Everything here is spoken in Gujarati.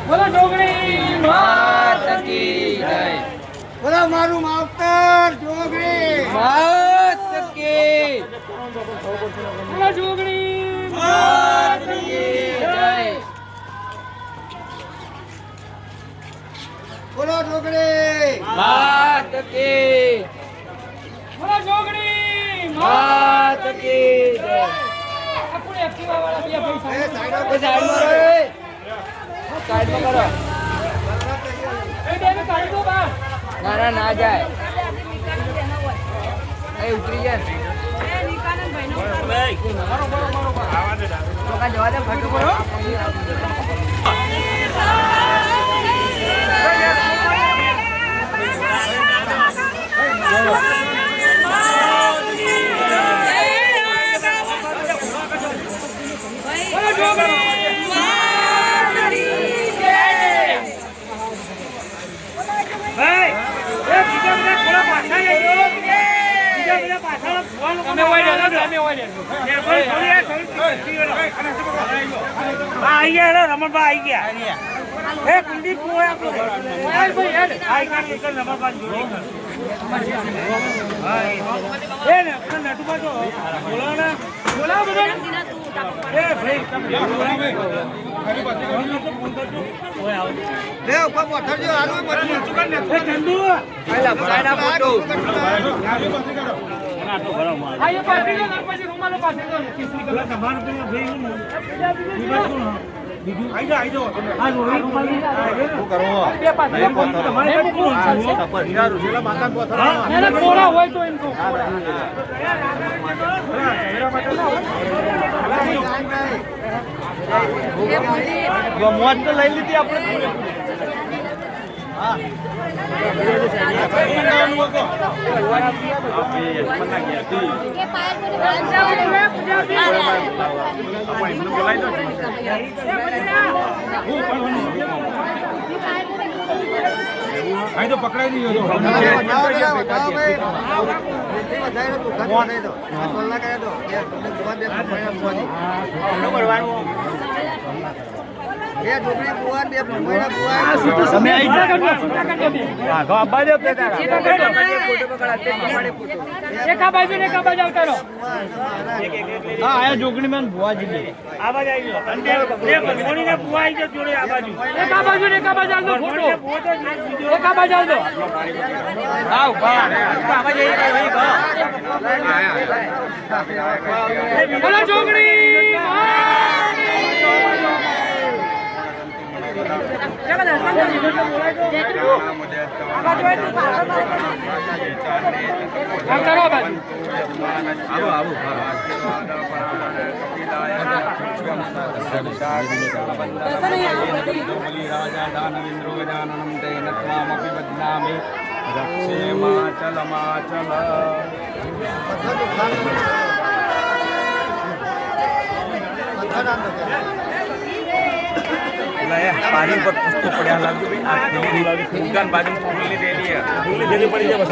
બોલો જોગણી માત કી જય. બોલો મારું માવતર જોગણી માત કી. બોલો જોગણી માત કી જય. બોલો જોગણી માત કી. બોલો જોગણી માત કી જય. આપણે એક્ટિવા વાળા બે ભાઈ સાઈડમાં રહો. સાઈડમાં કરો. એ બે ને કાઢી દો બહાર. ના ના ના જાય. એ ઉતરી જાય. જવા દે ફટો પડો. રમણભાઈ આવી ગયા. એ કુલદીપ મોજ તો લઈ લીધી આપણે. અહીં તો પકડાઈ દીધો જોગણી માં ભુવાજી આ બાજુ આવી ગયો. બુઆ આવી ગયો જોડે આ બાજુ. એક આ બાજુ ને એક આ બાજુ આલદો ફોટો. એક આ બાજુ આલદો. આવ બા. આવા જઈએ ભાઈ ગો. બોલો જોગણી પાણી પર પુસ્તો પડ્યા લાગ્યું ભાઈ. આ બાજુ પડી જાય.